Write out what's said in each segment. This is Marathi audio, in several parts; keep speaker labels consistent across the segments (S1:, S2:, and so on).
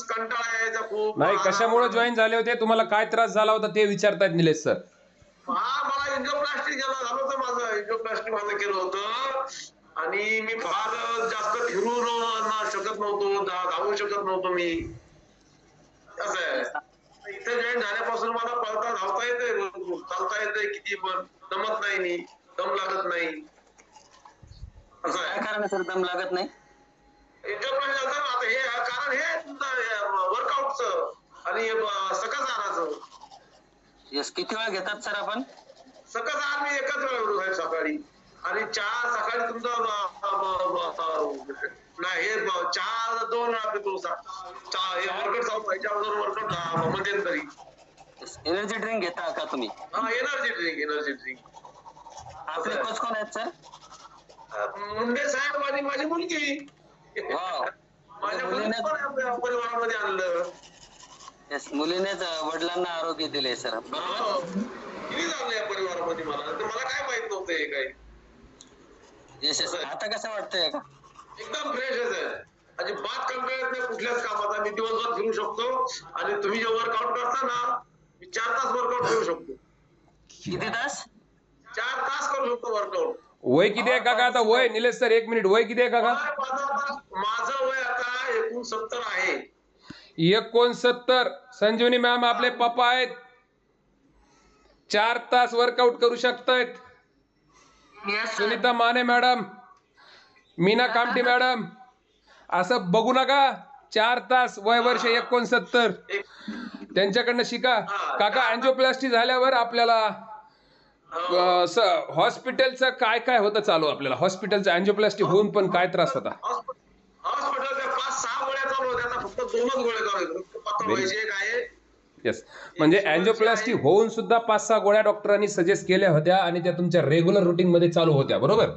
S1: कंटाळा यायचा खूप.
S2: नाही, कशामुळे जॉईन झाले होते, तुम्हाला काय त्रास झाला होता ते विचारतायत निलेश सर.
S1: मला एंजिओप्लास्टी झालं होतं, माझं एंजिओप्लास्टी माझं केलं होतं आणि मी फार जास्त फिरू शकत नव्हतो, धावू शकत नव्हतो मी. असं आहे. इथे जॉईन झाल्यापासून मला पळता धावता येते, चालता येते किती पण, दमत नाही मी, दम लागत नाही. असं आहे.
S3: काय कारण आहे सर दम लागत नाही?
S1: एंजिओप्लास्टी झालं आता हे कारण हे तुमचं वर्कआउटचं आणि सकस आहाराचं.
S3: यस, किती वेळा घेतात सर आपण?
S1: सकस आहार मी एकच वेळा घेतो साहेब सकाळी, आणि चहा सकाळी तुमचा नाही हे चहा 2 वेळा पितो. चहा हे वर्कआउट चालू व्हायच्या अगोदर वर्कआउट मध्यंतरी.
S3: एनर्जी ड्रिंक घेता का तुम्ही?
S1: हा, एनर्जी ड्रिंक.
S3: आपले कोच कोण आहेत सर?
S1: मुंडे साहेब आणि माझी मुलगी. माझ्या मुलीने परिवारामध्ये आणलं.
S3: येस, मुलीनेच वडिलांना आरोग्य दिले सर.
S1: किती झालं या परिवारामध्ये मला, तर मला काय माहित नव्हतं हे काही.
S3: येस येस, आता कसं वाटतंय का?
S1: एकदम फ्रेश आहे, अजिबात कंटाळा येत नाही कुठल्याच कामाचा. मी दिवसभर फिरू शकतो आणि तुम्ही जे वर्कआउट करता ना, मी 4 तास वर्कआउट करू शकतो.
S3: किती तास?
S1: 4 तास करू शकतो वर्कआउट.
S2: वय किती आहे काका आता? वय निलेश सर 1 मिनिट, वय किती आहे काका?
S1: माझं वय आता 69 आहे.
S2: 69. संजीवनी मॅम आपले पप्पा आहेत, 4 तास वर्कआउट करू शकतायत. सुनीता माने मॅडम, मीना कामटी मॅडम, असं बघू नका. 4 तास, वय वर्ष 69. त्यांच्याकडनं शिका काका. अँजिओप्लास्टी झाल्यावर आपल्याला हॉस्पिटलचं काय काय होतं चालू? आपल्याला हॉस्पिटलचं अँजिओप्लास्टी होऊन पण काय त्रास होता?
S1: हॉस्पिटलच्या 5-6 गोळ्या चालू होत्या, फक्त 2च गोळ्या चालू होत्या.
S2: येस, म्हणजे अँजिओप्लास्टी होऊन सुद्धा 5-6 गोळ्या डॉक्टरांनी सजेस्ट केल्या होत्या आणि त्या तुमच्या रेग्युलर रुटीन मध्ये चालू होत्या, बरोबर?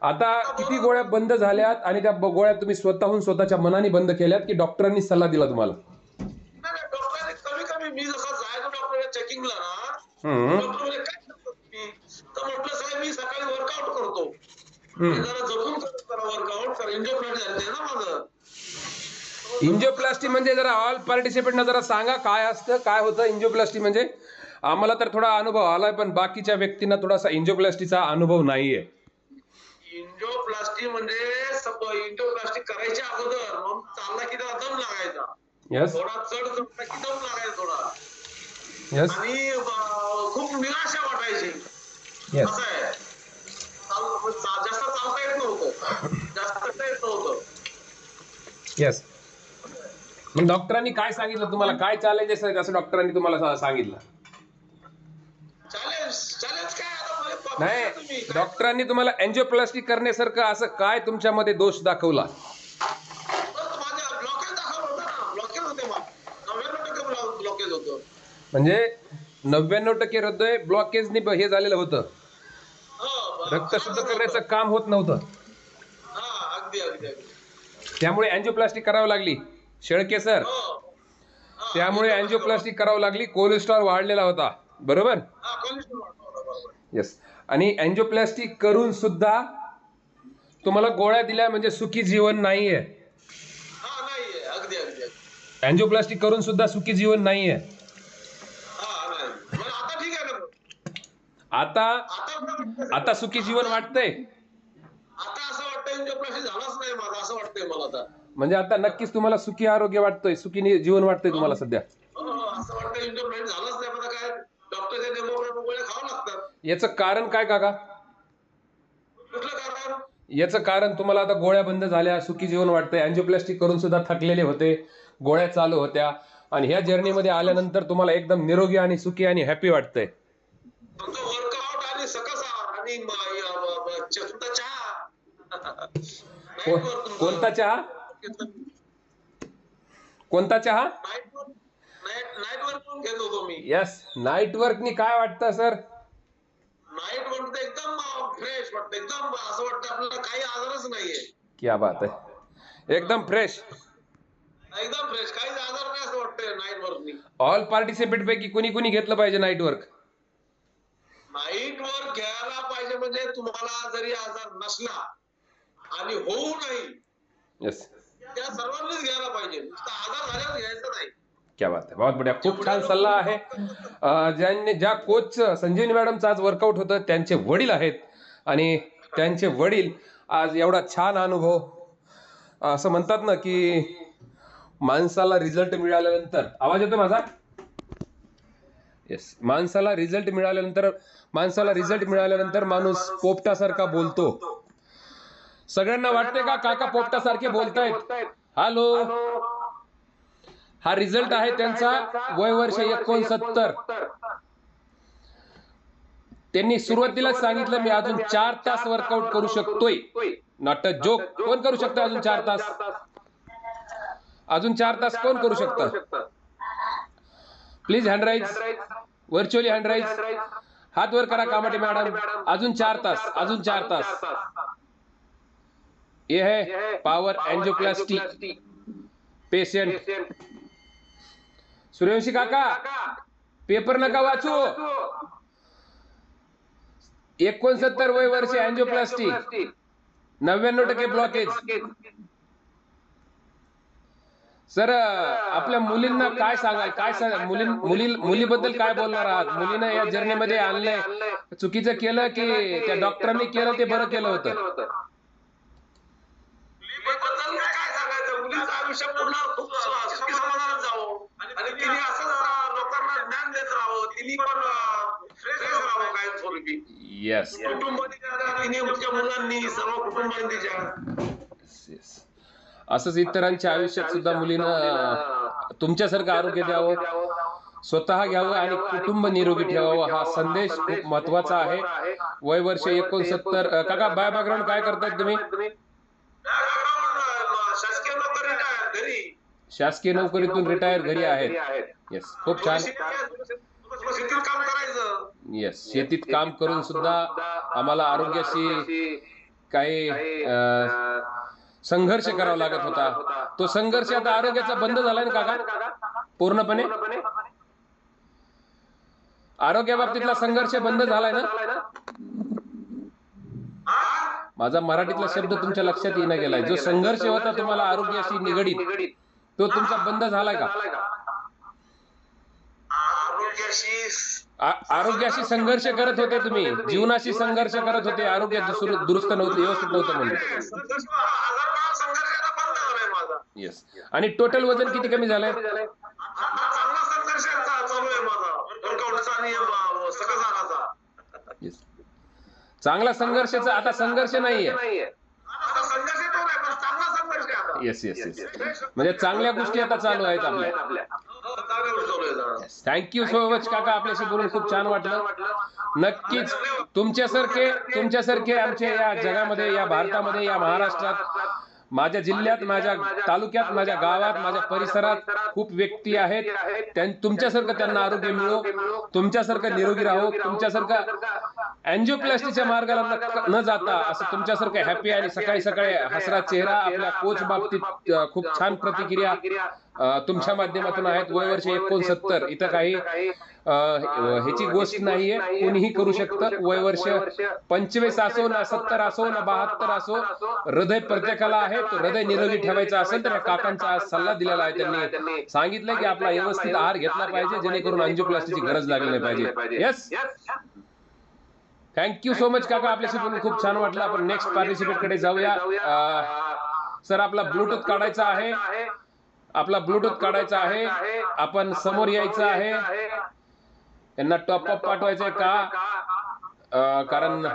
S2: आता किती गोळ्या बंद झाल्यात आणि त्या गोळ्या तुम्ही स्वतःच्या मनाने बंद केल्यात की डॉक्टरांनी सल्ला दिला तुम्हाला?
S1: डॉक्टरांनी कमी मी जसं जायचो डॉक्टर चेकिंगला ना, डॉक्टर काय तर म्हटलं साहेब मी सकाळी वर्कआउट करतो, जरा जपून करा वर्कआउट, कारण एंजिओप्लास्टी झाली ना माझं.
S2: एंजिओप्लास्टी म्हणजे जरा ऑल पार्टिसिपेंटना जरा सांगा काय असतं, काय होतं एंजिओप्लास्टी म्हणजे? आम्हाला तर थोडा अनुभव आलाय, पण बाकीच्या व्यक्तींना थोडासा एंजिओप्लास्टीचा अनुभव नाहीये.
S1: एंजिओप्लास्टी म्हणजे एंजिओप्लास्टी करायच्या अगोदर मग चालला की त्याला दम लागायचा.
S2: यस,
S1: थोडा चढ चढला की दम लागायचा थोडा.
S2: यस,
S1: आणि खूप निराशा वाटायची.
S2: यस,
S1: असं आहे, जास्त चालता येत नव्हतं.
S2: यस. मग डॉक्टरांनी काय सांगितलं तुम्हाला? काय चॅलेंजेस आहेत असं डॉक्टरांनी तुम्हाला सांगितलं?
S1: चॅलेंज काय आता
S2: नाही, डॉक्टरांनी तुम्हाला अँजिओप्लास्टी करण्यासारखं असं काय तुमच्यामध्ये दोष दाखवला?
S1: माझ्या ब्लॉकेज दाखवलं होतं ना, ब्लॉकेज होते मग 99% ब्लॉकेज होतं.
S2: म्हणजे 99% हृदय ब्लॉकेजनी हे झालेलं होतं, रक्त शुद्ध करण्याचं काम होत नव्हतं.
S1: अगदी.
S2: त्यामुळे अँजिओप्लास्टी करावी लागली. शेळके सर, त्यामुळे अँजिओप्लास्टी करावी लागली. कोलेस्ट्रॉल वाढलेला होता, बरोबर? येस. आणि अँजिओप्लास्टी करून सुद्धा तुम्हाला गोळ्या दिल्या म्हणजे सुखी जीवन नाहीये. अँजिओप्लास्टी करून सुद्धा सुखी जीवन नाहीये. आता सुखी जीवन वाटतंय?
S1: आता असं वाटतंय एंजिओप्लास्टी झालाच नाही माझा, असं वाटतंय मला आता.
S2: म्हणजे आता नक्कीच तुम्हाला सुखी आरोग्य वाटतंय, सुखी जीवन वाटतंय तुम्हाला सध्या?
S1: असं वाटतं एंजिओप्लास्टी झालाच नाही मला, काय डॉक्टरच्या डेमोग्राफी गोळ्या खावं लागतात.
S2: याचं कारण काय काका?
S1: कुठलं कारण?
S2: याचं कारण तुम्हाला आता गोळ्या बंद झाल्या, सुखी जीवन वाटतंय, अँजिओप्लास्टी करून सुद्धा थकलेले होते, गोळ्या चालू होत्या, आणि ह्या जर्नीमध्ये आल्यानंतर तुम्हाला एकदम निरोगी आणि सुखी आणि हॅपी वाटतंय.
S1: फक्त वर्कआउट आणि सकस आहार आणि चहा.
S2: कोणता चहा? कोणता चहा?
S1: नाईट वर्क घेत होतो मी.
S2: यस, नाईट वर्कनी काय वाटतं सर?
S1: नाईट वर्क एकदम फ्रेश वाटतं, एकदम असं वाटतं आपल्याला काही आजारच नाहीये.
S2: क्या बात आहे, एकदम फ्रेश,
S1: एकदम फ्रेश, काही आजार नाही असं वाटतं नाईट वर्कनी.
S2: ऑल पार्टिसिपेंट पैकी कुणी घेतलं पाहिजे नाईट वर्क?
S1: नाईट वर्क घ्यायला पाहिजे म्हणजे तुम्हाला जरी आजार नसला आणि होऊ नाही,
S2: यस,
S1: त्या सर्वांनीच घ्यायला पाहिजे, नुसतं आधार झाल्यावर घ्यायचं नाही.
S2: क्या बात आहे, बहुत बढिया, खूप छान सल्ला आहे. ज्या कोच संजीवनी मॅडमचं आज वर्कआउट होतं त्यांचे वडील आहेत आणि त्यांचे वडील आज एवढा छान अनुभव, असं म्हणतात ना की माणसाला रिझल्ट मिळाल्यानंतर, आवाज येतो माझा? येस, माणसाला रिझल्ट मिळाल्यानंतर माणूस पोपटासारखा बोलतो. सगळ्यांना वाटते का काका पोपटासारखे बोलतायत? हॅलो, हा रिझल्ट आहे त्यांचा, वय वर्ष 69. त्यांनी सुरुवातीलाच सांगितलं मी अजून 4 तास वर्कआउट करू शकतोय. Not a joke. कोण करू शकतं अजून 4 तास? अजून 4 तास कोण करू शकतं? Please hand rise, virtually hand rise, हात वर करा कामाटे मॅडम. अजून 4 तास, अजून 4 तास. ये है पावर एंजियोप्लास्टी पेशेंट. सूर्यवंशी काका, पेपर नका वाचू. 69 वय वर्ष, एंजियोप्लास्टी, 99% ब्लॉकेज. सर, आपल्या मुलींना काय सांगाल? मुलीबद्दल काय बोलणार आहात? मुलीनं या जर्नीमध्ये आणलंय, चुकीचं केलं की त्या डॉक्टरांनी केलं ते बरं केलं होतं?
S1: मुलीबद्दल काय सांगायचं, मुलीचं आयुष्य पूर्ण खूप सुखी समाधानात जावं आणि तिने असंच लोकांना ज्ञान देत राहावं, तिने पण फ्रेश राहावं कायम स्वरूपी.
S2: येस,
S1: तिने तिच्या मुलांनी, सर्व कुटुंबाने तिच्या.
S2: असंच इतरांच्या आयुष्यात सुद्धा मुलीनं तुमच्यासारखं आरोग्य द्यावं, स्वतः घ्यावं आणि कुटुंब निरोगी ठेवावं. हा संदेश खूप महत्वाचा आहे. वय वर्ष 69. काका, बाय बॅकग्राऊंड काय करतायत तुम्ही?
S1: शासकीय नोकरी घरी,
S2: शासकीय नोकरीतून रिटायर घरी आहेत. येस, खूप छान.
S1: शेतीत काम करायचं.
S2: येस, शेतीत काम करून सुद्धा आम्हाला आरोग्याशी काही संघर्ष करावा लागत होता. तो संघर्ष आता आरोग्याचा बंद झालाय ना काका? पूर्णपणे आरोग्याबाबतीतला संघर्ष बंद झालाय ना? माझा मराठीतला शब्द तुमच्या लक्षात येणं गेलाय. जो संघर्ष होता तुम्हाला आरोग्याशी निगडीत, तो तुमचा बंद झालाय का? आरोग्याशी संघर्ष करत होते तुम्ही, जीवनाशी संघर्ष करत होते, आरोग्य दुरुस्त नव्हतं, व्यवस्थित नव्हतं म्हणून. येस, आणि टोटल वजन किती कमी झालंय? चांगला संघर्षाचा आता संघर्ष नाहीये. येस येस येस, म्हणजे चांगल्या गोष्टी आता चालू आहेत आपल्या. थँक्यू सो मच काका, आपल्याशी बोलून खूप छान वाटलं. नक्कीच तुमच्यासारखे आमच्या या जगामध्ये, या भारतामध्ये, या महाराष्ट्रात, माझ्या जिल्ह्यात, माझ्या तालुक्यात, माझ्या गावात, माझ्या परिसरात खूप व्यक्ती आहेत. तुमच्यासारखं त्यांना आरोग्य मिळो, तुमच्यासारखं निरोगी राहो, तुमच्यासारखं एंजियोप्लास्टीच्या मार्गाला न जाता असं तुमच्यासारखं हॅपी आणि सकाळी सकाळी हसरा चेहरा. आपल्या कोच बाबतीत खूप छान प्रतिक्रिया तुमच्या माध्यमातून आहेत. वय वर्ष 69, इथं काही ह्याची गोष्ट नाहीये, कोणीही करू शकतं. वय वर्ष 25 असो ना 70 असो ना 72 असो, हृदय प्रत्येकाला आहे. तो हृदय निरोगी ठेवायचा असेल तर या काकांचा आज सल्ला दिलेला आहे. त्यांनी सांगितलंय की आपला व्यवस्थित आहार घेतला पाहिजे, जेणेकरून एंजियोप्लास्टीची गरज लागली नाही पाहिजे. येस, थँक्यू सो मच काका, आपल्याशी बोलून खूप छान वाटलं. आपण नेक्स्ट पार्टिसिपेट कडे जाऊया. सर, आपला ब्लूटूथ काढायचा आहे, आपण समोर यायचं आहे. यांना टॉपअप पाठवायचंय का? कारण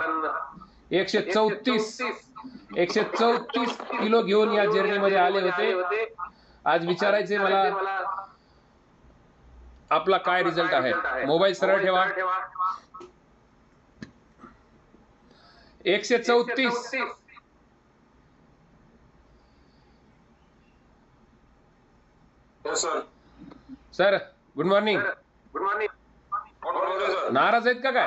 S2: 134 किलो घेऊन या जर्नीमध्ये आले होते. आज विचारायचे मला आपला काय रिझल्ट आहे. मोबाईल सरळ ठेवा. 134. Sir, good morning. नाराज आहेत का काय?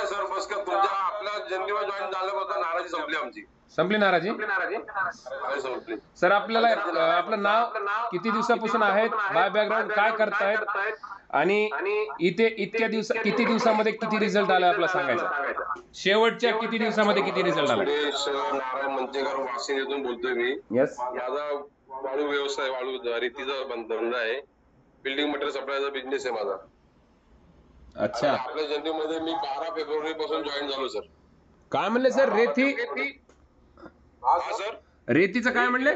S4: सर, बस का तुमच्या आपल्या जर्नीवर जॉईन झालं होतं, नाराजी संपली आमची.
S2: संपली नाराजी? सर आपल्याला आपलं नाव, किती दिवसापासून आहेत, बाय बॅकग्राऊंड काय करतायत, आणि इथे इतक्या किती दिवसामध्ये किती रिझल्ट आला आपला सांगायचा. शेवटच्या किती दिवसामध्ये किती रिझल्ट आला?
S4: नारायण मंचेकर वाशिंदून बोलतोय मी.
S2: येस.
S4: माझा वाळू व्यवसाय, वाळू रेतीचा धंदा आहे. बिल्डिंग मटेरियल सप्लायचा बिझनेस आहे माझा.
S2: अच्छा.
S4: आपल्या जनतेमध्ये मी 12 फेब्रुवारी पासून जॉईन झालो सर.
S2: काय म्हणले सर? रेती?
S4: हा सर.
S2: रेतीचं काय म्हणले?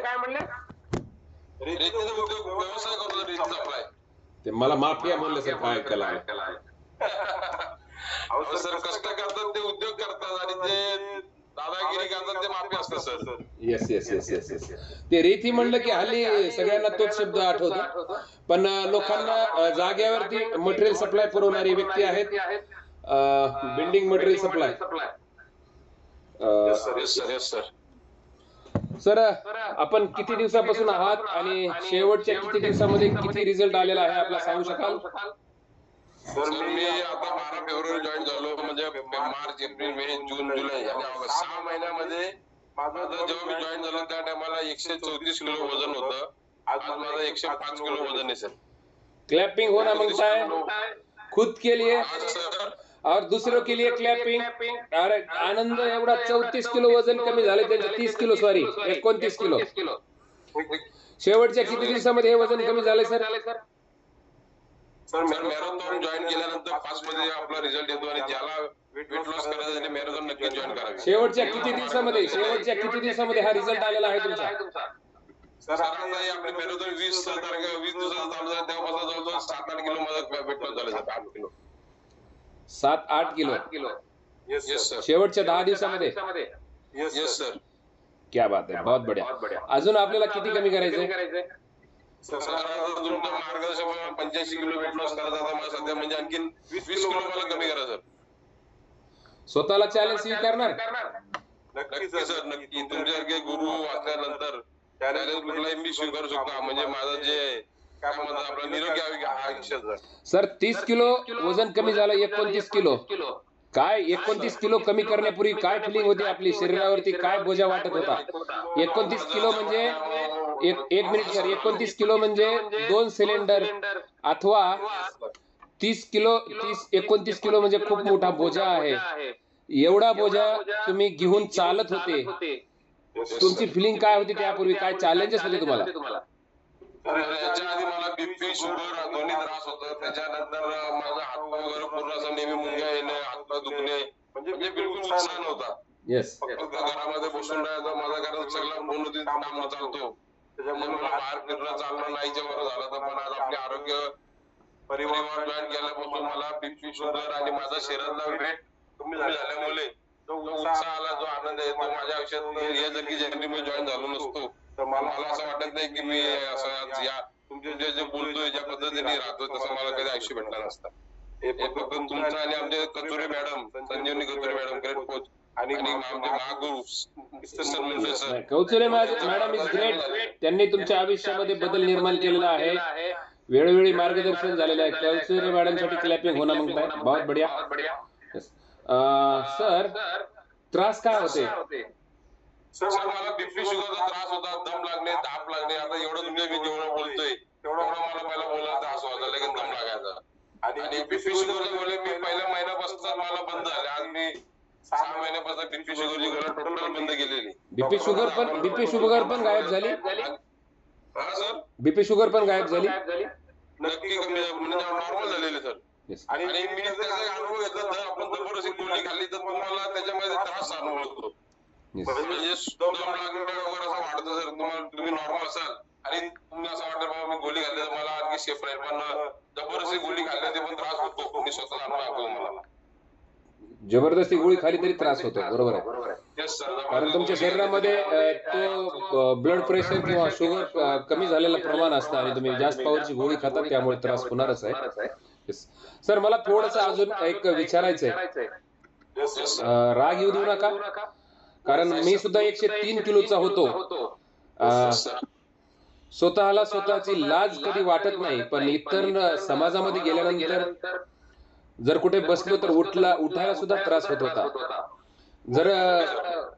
S4: रेतीचा उद्योग व्यवसाय करतो रेती सप्लाय.
S2: ते मला माफिया म्हणले सर, काय केला
S4: सर. कष्ट करतात ते उद्योग करतात आणि ते दादागिरी करतात ते माफी असतात sir.
S2: Yes yes yes yes yes. ते रेती म्हणलं की हल्ली सगळ्यांना तोच शब्द आठवतो, पण लोकांना जागेवरती मटेरियल सप्लाय पुरवणारी व्यक्ती आहेत बिल्डिंग मटेरियल सप्लाय. सर आपण किती दिवसापासून आहात आणि शेवटच्या किती दिवसामध्ये किती रिझल्ट आलेला आहे आपला सांगू शकाल?
S4: सर मी आता 12 फेब्रुवारी जॉईन झालो, म्हणजे मार्च, एप्रिल, मे, जून, जुलै आणि ऑगस्ट 6 महिन्यामध्ये माझं जेव्हा मी जॉईन झालो त्या टायमाला 134 किलो वजन होतं. आज माझं 105 किलो वजन आहे सर.
S2: क्लैपिंग होना मांगता है खुद के लिए और दूसरों के लिए क्लैपिंग. अरे आनंद एवढा 34 किलो वजन कमी झाले त्यांचे, 30 किलो सॉरी 29 किलो. शेवटच्या किती दिवसामध्ये हे वजन कमी झाले सर?
S4: सर मॅरेथॉन जॉईन केल्यानंतर 5 मध्ये आपला रिझल्ट येतो आणि ज्याला वेट लॉस करायचं त्याने मॅरेथॉन नक्की जॉईन करावी.
S2: शेवटच्या किती दिवसामध्ये हा रिझल्ट आलेला आहे तुमचा?
S4: सर आता आपली मॅरेथॉन 20 दिवसाचा चालू झाला तेव्हापासून जवळजवळ 7-8 किलो माझा वेट लॉस झाला sir. 8 kilo.
S2: 7-8 kilo.
S4: Yes sir.
S2: शेवटच्या 10 दिवसामध्ये?
S4: Yes sir.
S2: क्या बात है, बहुत बढ़िया. अजून आपल्याला किती कमी करायचंय?
S4: सर तुमचं मार्गदर्शन 85 किलो वेट लॉस करत आता मला सध्या, म्हणजे आणखी 20 किलो मला कमी करा सर.
S2: स्वतःला चॅलेंज स्वीकारणार?
S4: नक्की सर, नक्की. तुमच्यासारखे गुरु असल्यानंतर चॅलेंज कुठलाही मी स्वीकारू शकतो. म्हणजे माझं जे काय म्हणतात आपलं निरोगी आयुष्य सर.
S2: सर 30 किलो वजन कमी झालं, 29 किलो. काय 29 किलो कमी करण्यापूर्वी काय फिलिंग होती आपली शरीरावरती, काय बोजा वाटत होता? 29 किलो म्हणजे एक मिनिट सर, 29 किलो म्हणजे 2 सिलेंडर अथवा 30 29 किलो म्हणजे खूप मोठा बोजा आहे. एवढा बोजा तुम्ही घेऊन चालत होते, तुमची फिलिंग काय होती त्यापूर्वी? काय चॅलेंजेस होते तुम्हाला?
S4: याच्या आधी मला बीपी, शुगर दोन्ही त्रास होता. त्याच्यानंतर माझा हातपाय वगैरे पूर्ण असं नेहमी मुंग्या येणे, हातपाय दुखणे, म्हणजे बिलकुल उत्साह नव्हता.
S2: येस.
S4: फक्त घरामध्ये बसून राहायचं. माझा घरात सगळा पूर्ण दिन काम चालतो, त्याच्यामुळे मला बाहेर फिरणं चालणं नाहीच्या वर झालं. तर पण आज आपले आरोग्य परिवार जॉईन केल्यापासून मला बीपी, शुगर आणि माझा शरीरातला वेट कमी झाल्यामुळे जो उत्साह आला, जो आनंद आहे, तो माझ्या आयुष्यात या जरी जर्नी मी जॉईन झालो नसतो तर मला असं वाटत नाही की मी असं या तुमचे जे बोलतोय, ज्या पद्धतीने राहतोय तसं मला कधी आयुष्य भेटलं नसतं. हे फक्त तुमचं आणि आमचे Kachore madam, Sanjivani Kachore madam, great coach, आणि आमचे महागुरु sir Munde sir.
S2: Kauchule madam is great. त्यांनी तुमच्या आयुष्यामध्ये बदल निर्माण केलेला आहे, वेळोवेळी मार्गदर्शन झालेलं आहे. कौचुले मॅडम साठी क्लॅपिंग होना मांगताय. बहुत बढ़िया. सर त्रास काय होते?
S4: सर मला बीपी, शुगरचा त्रास होता, दम लागणे, ताप लागणे. आता एवढं तुमच्या मी जेवढं बोलतोय तेवढं मला पहिला बोलायला त्रास व्हायचा, लगेच दम लागायचा. आणि बीपी शुगरच्या मुळे मी पहिल्या महिन्यापासून मला बंद झाले. आज मी 6 महिन्यापासून बीपी शुगरची गोळ्या टोटल बंद केलेली.
S2: बीपी शुगर पण गायब झाली?
S4: हा सर.
S2: बीपी शुगर पण गायब झाली?
S4: नक्की कमी, म्हणजे नॉर्मल झालेले सर. आणि मी त्याचा अनुभव घेतला, जर आपण जबरदस्ती गोळी खाल्ली तर तुम्हाला त्याच्यामध्ये त्रास अनुभवतो. म्हणजे दम लागणे वगैरे असं वाटतं सर. तुम्ही नॉर्मल असाल आणि तुम्ही असं वाटतं बाबा मी गोळी खाल्ली तर मला आणखी सेफ राहील, पण जबरदस्ती गोळी खाल्ली ते पण त्रास होतो. मी स्वतःला अनुभव मला
S2: जबरदस्ती गोळी खाली तरी त्रास होतो. बरोबर आहे. कारण तुमच्या शरीरामध्ये तो ब्लड प्रेशर किंवा शुगर कमी झालेलं प्रमाण असतं आणि तुम्ही जास्त पावरची गोळी खाता, त्यामुळे त्रास होणारच आहे. सर मला थोडस अजून एक विचारायचंय, राग येऊ देऊ नका, कारण मी सुद्धा 103 किलोचा होतो. स्वतःची लाज कधी वाटत नाही, पण इतर समाजामध्ये गेल्यानंतर जर कुठे बसलो तर उठायला सुद्धा त्रास होत होता. जर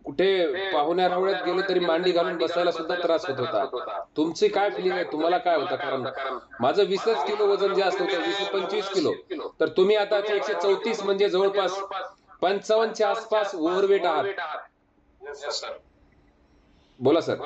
S2: कुठे पाहुण्या रावळ्यात गेलो तरी मांडी घालून बसायला सुद्धा त्रास होत होता. तुमची काय फिलिंग आहे, तुम्हाला काय होतं? कारण माझं 20 किलो वजन जास्त होतं, 20-25 किलो, तर तुम्ही आता 134 म्हणजे जवळपास 55च्या आसपास ओव्हरवेट आहात.
S4: Yes, sir.
S2: बोला सर.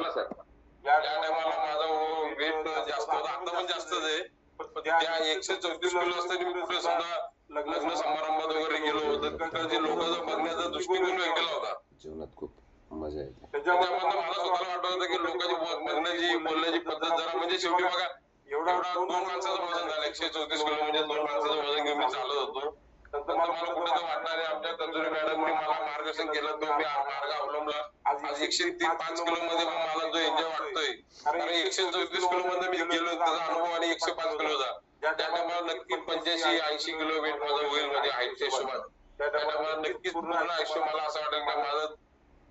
S4: या टायमाला माझं वेट जास्त होतं, आता पण जास्तच आहे. पण त्या 134 किलो असताना मी कुठे समजा लग्न समारंभात वगैरे गेलो होतो, तिकडचे लोकांचा बघण्याचा दृष्टिकोन वेगळा होता.
S2: जीवनात खूप मजा येते.
S4: त्याच्यामध्ये मला स्वतःला वाटत होतं की लोकांची बघण्याची बोलण्याची पद्धत जरा म्हणजे शेवटी बघा एवढा 2 माणसाचं वजन झालं, 134 किलो म्हणजे 2 माणसाचं वजन घेऊन मी चालत होतो. नंतर मला कुठे तर वाटणारे आमच्या तंजुरी मॅडमने मला मार्गदर्शन केलं, तो मी मार्ग अवलंबला. आज 105 किलो मध्ये मला जो एन्जॉय वाटतोय, कारण 134 किलो मध्ये मी गेलो त्याचा अनुभव आणि 105 किलोचा त्या टायमाला नक्की 85-80 किलो वेट माझं होईल म्हणजे हाईटच्या हिशोबात. त्या टायमाला नक्कीच पूर्ण आयुष्य मला असं वाटेल की माझं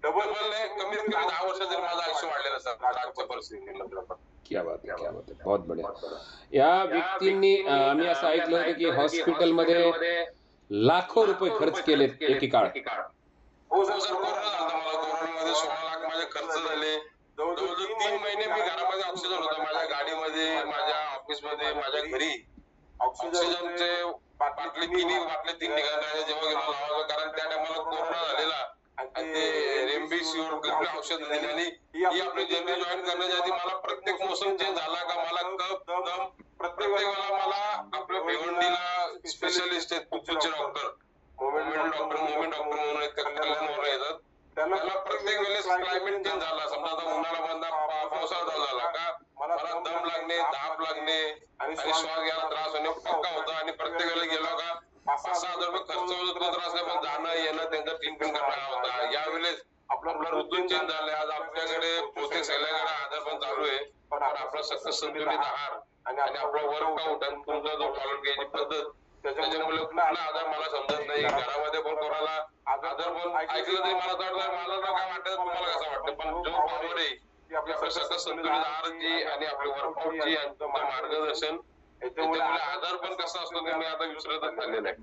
S4: डबल नाही, कमीत कमी 10 वर्ष जर माझं आयुष्य वाढलेलं असतं आजच्या परिस्थितीनंतर.
S2: क्या बात आहे, क्या बात आहे, बहुत बढिया. या व्यक्तींनी आम्ही असं ऐकलं होतं की हॉस्पिटलमध्ये लाखो रुपये खर्च केलेत एकेकाळ.
S4: हो सर, कोरोना झाला मला. कोरोनामध्ये 16 लाख माझे खर्च झाले. जवळजवळ 3 महिने मी घरामध्ये ऑक्सिजन होता, माझ्या गाडीमध्ये, माझ्या ऑफिसमध्ये, माझ्या घरी ऑक्सिजनचे बाटली 3 निघाले जेव्हा गेलो लावायचं, कारण त्या टायमाला कोरोना झालेला आणि ते रेमडेसिवीर औषध दिली. आणि ही आपली जर्नी जॉईन करण्याच्या आधी मला प्रत्येक मोसम चेंज झाला का मला कफ दम प्रत्येक वेळेला मला आपल्या भिवंडीला स्पेशलिस्ट आहेत फुफ्फुसचे डॉक्टर, मोमेंट डॉक्टर म्हणून कल्याणवरून येतात. त्याला प्रत्येक वेळेस क्लायमेट चेंज झाला, समजा आता उन्हाळा बंदा पावसाळा चालू झाला का मला दम लागणे, धाप लागणे आणि श्वास घ्यायला त्रास होणे पक्का होता. आणि प्रत्येक वेळेला गेलो का 5-6 हजार रुपये खर्च होतो, तो त्रास नाही, पण जाणं येणं त्यांचा ट्रीटमेंट करणार होता. यावेळेस आपला ऋतू चेंज झाले. आज आपल्याकडे बहुतेक सगळ्याकडे आजार पण चालू आहे, पण आपला सतत संतुलित आहार आणि आपला वर्कआउट आणि तुमचा जो फॉलो घ्यायची पद्धत, त्याच्यामुळे कुठला आजार मला समजत नाही. घरामध्ये पण कोणाला आजार पण ऐकलं तरी मला वाटतं मला तर काय वाटत, तुम्हाला कसं वाटतं, पण जो पावर आहे की आपल्या सतत संतुलित आहाराची आणि आपल्या वर्कआउटची आणि तुमचं मार्गदर्शन, याच्यामुळे आजार पण कसा असतो ते मी आता विसरतच झालेला आहे.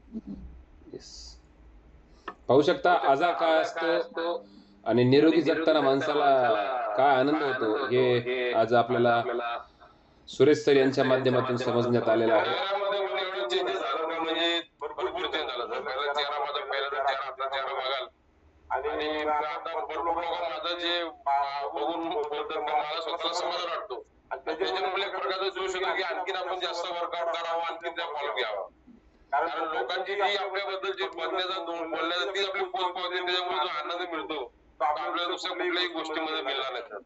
S2: पाहू शकता आजार काय असतो आणि निरोगी जगताना माणसाला काय आनंद होतो हे आज आपल्याला सुरेश सर यांच्या माध्यमातून समजण्यात आलेलं आहे.
S4: एवढं चेंजेस झालं का म्हणजे भरपूर चेंज झालं सर. पहिला चेहरा माझा पहिला चेहरा आपला चेहरा बघाल आणि आता भरपूर लोक माझं जे बघून बोलतात का मला स्वतःला समाधान वाटतो. त्याच्यामुळे एक प्रकारचा जोश होतो की आणखीन आपण जास्त वर्कआउट करावं, आणखीन त्या फॉलो घ्यावा. कारण लोकांची जी आपल्याबद्दल जी बोलण्याचा ती आपली पोच पावते, त्याच्यामुळे जो आनंद मिळतो तो आपल्याला दुसऱ्या कुठल्याही गोष्टीमध्ये मिळणार नाही सर.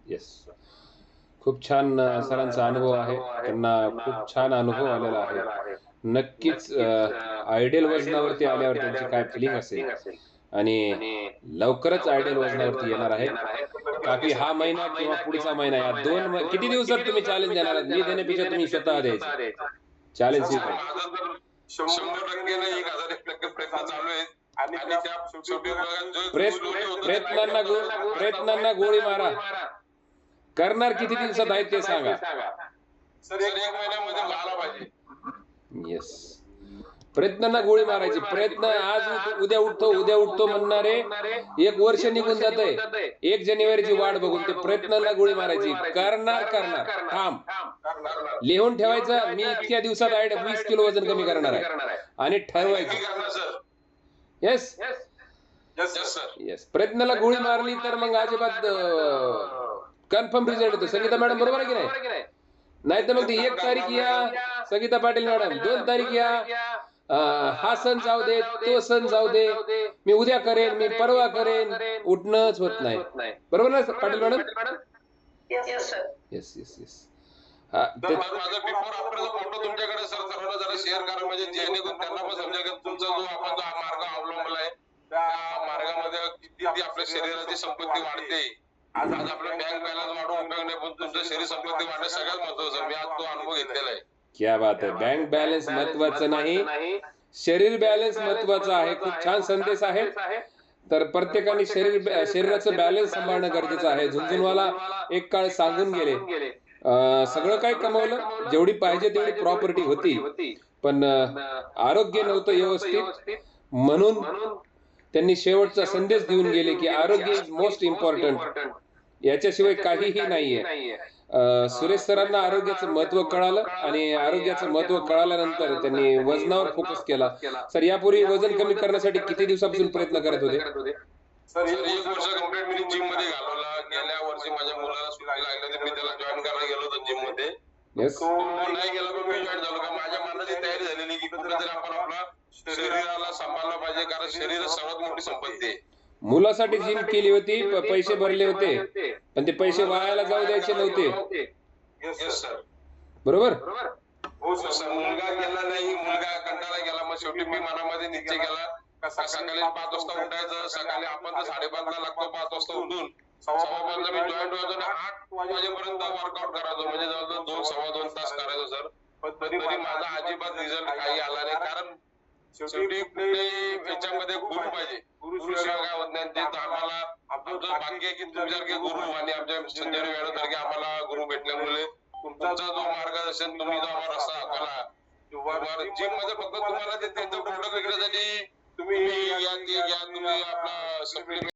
S2: येस, खूप छान सरांचा अनुभव आहे, त्यांना खूप छान अनुभव आलेला आहे. नक्कीच आयडियल वजनावरती आल्यावर त्यांची काय फिलिंग असेल आणि लवकरच आयडियल वजनावरती येणार आहे. काफी हा महिना किंवा पुढचा महिना या 2 किती दिवसात तुम्ही चॅलेंज देणार आहात? मी देण्यापेक्षा तुम्ही स्वतः द्यायचे चॅलेंज.
S4: 100% नाही, 1001% प्रयत्न चालू आहेत आणि त्या शेवटी
S2: प्रयत्नांना गोळी मारा. करणार किती दिवसात आहेत ते सांगा
S4: सर. 1 महिन्यामध्ये मला पाहिजे.
S2: येस, प्रयत्नांना गोळी मारायची. प्रयत्न आज उद्या उठतो म्हणणारे 1 वर्ष निघून जात आहे 1 जानेवारीची वाट बघून. ते प्रयत्नांना गोळी मारायची. करणार ठाम लिहून ठेवायचं, मी इतक्या दिवसात 20 किलो वजन कमी करणार आहे आणि ठरवायचं. येस येस, प्रयत्नाला गोळी मारली तर मग अजिबात कन्फर्म रिझल्ट येतो. संगीता मॅडम बरोबर आहे की नाही? नाही तर मग ती 1 तारीख या संगीता पाटील मॅडम, 2 तारीख या, हा सण जाऊ दे, तो सण जाऊ दे, मी उद्या करेन, मी परवा करेन, उठणंच होत नाही. बरोबर ना Patil madam? Yes yes yes.
S4: माझा बिफोर आफ्टरचा फोटो तुमच्याकडे सर सर्वांना जरा शेअर करा, म्हणजे जेणेकरून त्यांना पण समजेल की तुमचा जो आपण जो मार्ग अवलंबला आहे त्या मार्गामध्ये किती आपल्या शरीराची संपत्ती वाढते. आज आपला बँक बॅलन्स वाढून उपयोग नाही, पण तुमचं शरीर संपत्ती वाढणे सगळ्यात महत्वाचं. मी आज तो अनुभव घेतलेला आहे.
S2: क्या बात आहे. बँक बॅलन्स महत्वाचं नाही, शरीर बॅलन्स महत्वाचं आहे. खूप छान संदेश आहे. तर प्रत्येकाने शरीराचं बॅलन्स सांभाळणं गरजेचं आहे. झुंझुनवाला एक काळ सांगून गेले, सगळं काय कमवलं, जेवढी पाहिजे तेवढी प्रॉपर्टी होती, पण आरोग्य नव्हतं व्यवस्थित, म्हणून त्यांनी शेवटचा संदेश देऊन गेले की आरोग्य इज मोस्ट इम्पॉर्टंट, याच्याशिवाय काहीही नाहीये. सुरेश सरांना आरोग्याचं महत्व कळालं आणि आरोग्याचं महत्व कळाल्यानंतर त्यांनी वजनावर फोकस केला. सर, यापूर्वी वजन कमी करण्यासाठी किती दिवसापासून प्रयत्न करत होते?
S4: सर 1 वर्ष कंप्लीट मी जिम मध्ये घालवला. गेल्या वर्षी माझ्या मुलाला सुट्टी लागली होती, मी त्याला जॉईन करायला गेलो होतो जिम मध्ये.
S2: येस.
S4: तो नाही गेला पण मी जॉईन झालो. का माझ्या मनाची तयारी झालेली की कुठेतरी आपण आपला शरीराला सांभाळलं पाहिजे, कारण शरीर सर्वात मोठी संपत्ती आहे.
S2: मुलासाठी जिम केली होती, पैसे भरले होते, पण ते पैसे वायाला जाऊ द्यायचे नव्हते.
S4: Yes sir.
S2: बरोबर.
S4: हो सर. मुलगा गेला नाही, मुलगा कंटाळा गेला, मग शेवटी मी मनामध्ये निश्चय केला का सकाळी 5 वाजता उठायचं. सकाळी आपण तर 5:30 ला लागतो, 5 वाजता उठून 5:15 मी जॉईन व्हायचो आणि 8 वाजेपर्यंत वर्कआउट करायचो. म्हणजे जवळजवळ 2-2.25 तास करायचो सर. पण तरी माझा अजिबात रिझल्ट काही आला नाही, कारण शेवटी कुठल्याही याच्यामध्ये गुरु पाहिजे. गुरुशिवाय काय होत नाही. ते तर आम्हाला आमचं भाग्य आहे की तुमच्यासारखे गुरु आणि आमच्या संजय मॅडम सारखे आम्हाला गुरु भेटल्यामुळे तुमचा जो मार्गदर्शन, तुम्ही जो आम्हाला रस्ता दाखवला, जिम मध्ये फक्त तुम्हाला ते त्यांचं प्रोडक्ट विकण्यासाठी तुम्ही या तुम्ही आपला सप्लिमेंट